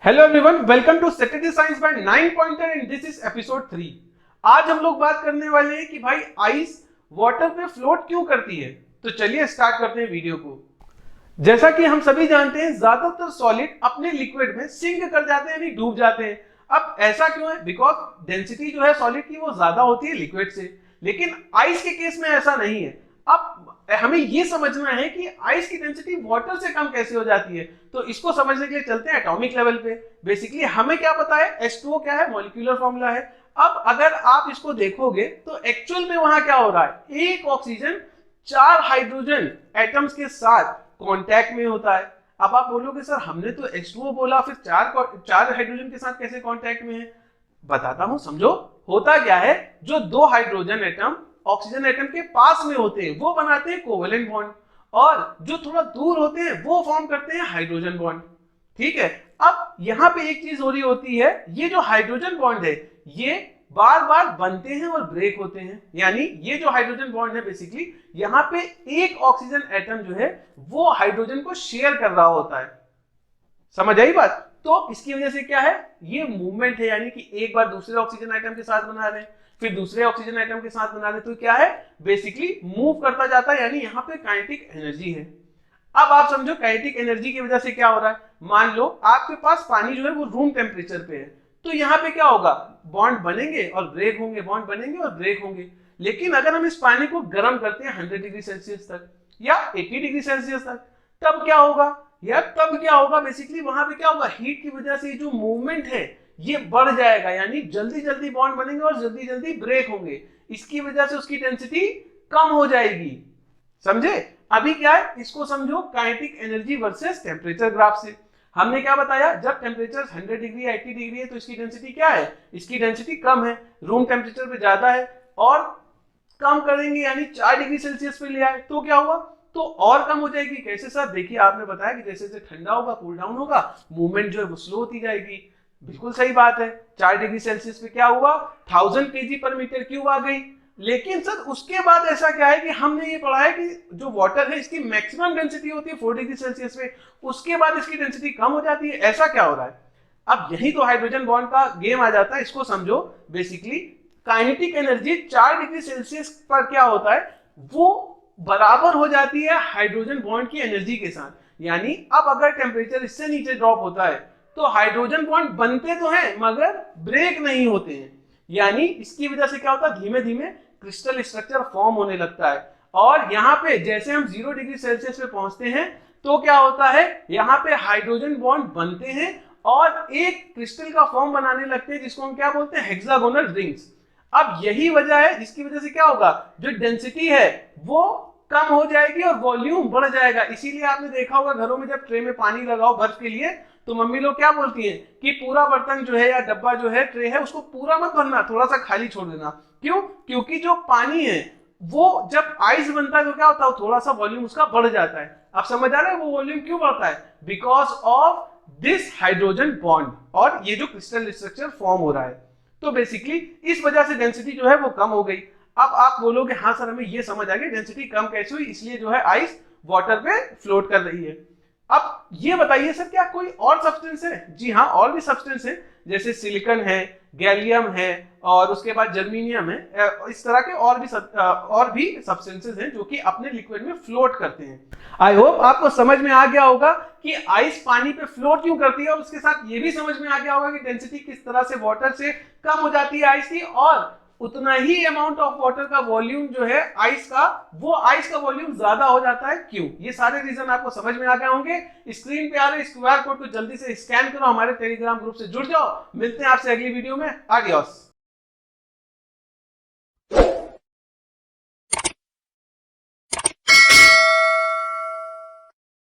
Hello everyone, welcome to Saturday science by 9 pointer and this is episode 3। आज हम लोग बात करने वाले हैं कि भाई आइस वाटर पे फ्लोट क्यों करती है। तो चलिए स्टार्ट करते हैं वीडियो को। जैसा कि हम सभी जानते हैं, ज्यादातर सॉलिड अपने लिक्विड में सिंक कर जाते हैं, यानी डूब जाते हैं। अब ऐसा क्यों है? बिकॉज डेंसिटी जो है सॉलिड की वो ज्यादा होती है लिक्विड से, लेकिन आइस के केस में ऐसा नहीं है। अब हमें ये समझना है कि आइस की डेंसिटी वाटर से कम कैसे हो जाती है। तो इसको समझने के लिए चलते हैं एटॉमिक लेवल पे। बेसिकली हमें क्या पता है, H2O क्या है, मॉलिक्यूलर फॉर्मूला है। अब अगर आप इसको देखोगे तो एक्चुअल में वहां क्या हो रहा है, एक ऑक्सीजन 4 हाइड्रोजन एटम्स के साथ कांटेक्ट में होता है। अब आप बोलोगे सर हमने तो H2O बोला, फिर चार हाइड्रोजन के साथ कैसे कांटेक्ट में है? बताता हूं, समझो। होता क्या है, जो दो हाइड्रोजन एटम ऑक्सीजन एटम के पास में होते हैं वो बनाते हैं कोवेलेंट बॉन्ड, और जो थोड़ा दूर होते हैं वो फॉर्म करते हैं हाइड्रोजन बॉन्ड। ठीक है। अब यहां पे एक चीज हो रही होती है, ये जो हाइड्रोजन बॉन्ड है ये बार बार बनते हैं और ब्रेक होते हैं। यानी ये जो हाइड्रोजन बॉन्ड है बेसिकली यहां पे एक ऑक्सीजन एटम जो है वो हाइड्रोजन को शेयर कर रहा होता है। समझ आई बात? तो इसकी वजह से क्या है, ये मूवमेंट है, यानी कि एक बार दूसरे ऑक्सीजन आइटम के साथ बना रहे हैं, फिर दूसरे ऑक्सीजन आइटम के साथ बना रहे हैं, तो क्या है, बेसिकली मूव करता जाता है, यानी यहाँ पे काइनेटिक एनर्जी है। अब आप समझो काइनेटिक एनर्जी की वजह से क्या हो रहा है। मान लो आपके पास पानी जो है वो रूम टेम्परेचर पे है, तो यहाँ पे क्या होगा, बॉन्ड बनेंगे और ब्रेक होंगे, बॉन्ड बनेंगे और ब्रेक होंगे। लेकिन अगर हम इस पानी को गर्म करते हैं 100 डिग्री सेल्सियस तक या 80 डिग्री सेल्सियस तक, तब क्या होगा यार, तब क्या होगा, बेसिकली वहां पे क्या होगा, हीट की वजह से जो मूवमेंट है ये बढ़ जाएगा, यानी जल्दी जल्दी बॉन्ड बनेंगे और जल्दी जल्दी ब्रेक होंगे। इसकी वजह से उसकी डेंसिटी कम हो जाएगी। समझे? अभी क्या है, इसको समझो kinetic energy versus temperature graph से। हमने क्या बताया, जब टेम्परेचर 100 डिग्री 80 डिग्री है तो इसकी डेंसिटी क्या है, इसकी डेंसिटी कम है। रूम टेम्परेचर पे ज्यादा है और कम करेंगे, यानी 4 डिग्री सेल्सियस पे ले आए तो क्या हुआ, तो और कम हो जाएगी। कैसे सर? देखिए आपने बताया कि जैसे जैसे ठंडा होगा, कूल डाउन होगा, मूवमेंट जो है वो स्लो होती जाएगी। बिल्कुल सही बात है। 4 डिग्री सेल्सियस पे क्या हुआ, 1000 केजी पर मीटर क्यूब आ गई। लेकिन सर उसके बाद ऐसा क्या है कि हमने ये पढ़ा है कि जो वाटर है इसकी मैक्सिमम डेंसिटी होती है 4 डिग्री सेल्सियस पे, उसके बाद इसकी डेंसिटी कम हो जाती है। ऐसा क्या हो रहा है? अब यही तो हाइड्रोजन बॉन्ड का गेम आ जाता है। इसको समझो, basically kinetic energy 4 degree Celsius पर क्या होता है, वो बराबर हो जाती है हाइड्रोजन बॉन्ड की एनर्जी के साथ। यानी अब अगर टेम्परेचर इससे नीचे ड्रॉप होता है तो हाइड्रोजन बॉन्ड बनते तो हैं मगर ब्रेक नहीं होते हैं। यानी इसकी वजह से क्या होता है, धीमे धीमे क्रिस्टल स्ट्रक्चर फॉर्म होने लगता है। और यहाँ पे जैसे हम 0 डिग्री सेल्सियस पे पहुंचते हैं तो क्या होता है, यहाँ पे हाइड्रोजन बॉन्ड बनते हैं और एक क्रिस्टल का फॉर्म बनाने लगते हैं, जिसको हम क्या बोलते हैं, हेक्सागोनल रिंग्स। अब यही वजह है जिसकी वजह से क्या होगा, जो डेंसिटी है वो कम हो जाएगी और वॉल्यूम बढ़ जाएगा। इसीलिए आपने देखा होगा घरों में जब ट्रे में पानी लगाओ बर्फ के लिए, तो मम्मी लोग क्या बोलती हैं कि पूरा बर्तन जो है या डब्बा जो है, ट्रे है, उसको पूरा मत भरना, थोड़ा सा खाली छोड़ देना। क्यों? क्योंकि जो पानी है वो जब आइस बनता है तो क्या होता है, थोड़ा सा वॉल्यूम उसका बढ़ जाता है। आप समझ आ रहे हैं वो वॉल्यूम क्यों बढ़ता है? Because of this hydrogen bond और ये जो क्रिस्टल स्ट्रक्चर फॉर्म हो रहा है। तो बेसिकली इस वजह से डेंसिटी जो है वो कम हो गई। अब आप बोलोगे हाँ सर हमें ये समझ आ गया डेंसिटी कम कैसे हुई, इसलिए जो है आइस वाटर पे फ्लोट कर रही है। अब ये बताइए सर क्या कोई और सब्सटेंस है? जी हाँ, और भी सब्सटेंस है, जैसे सिलिकॉन है, गैलियम है और उसके बाद जर्मेनियम है। इस तरह के और भी सब्सटेंसेस हैं जो कि अपने लिक्विड में फ्लोट करते हैं। आई होप आपको समझ में आ गया होगा कि आइस पानी पे फ्लोट क्यों करती है, और उसके साथ ये भी समझ में आ गया होगा कि डेंसिटी किस तरह से वाटर से कम हो जाती है आइस की, और उतना ही अमाउंट ऑफ वाटर का वॉल्यूम जो है आइस का, वो आइस का वॉल्यूम ज्यादा हो जाता है। क्यों? ये सारे रीजन आपको समझ में आ गए होंगे। स्क्रीन पे आ रहे QR कोड को जल्दी से स्कैन करो, हमारे टेलीग्राम ग्रुप से जुड़ जाओ। मिलते हैं आपसे अगली वीडियो में। आडियोस।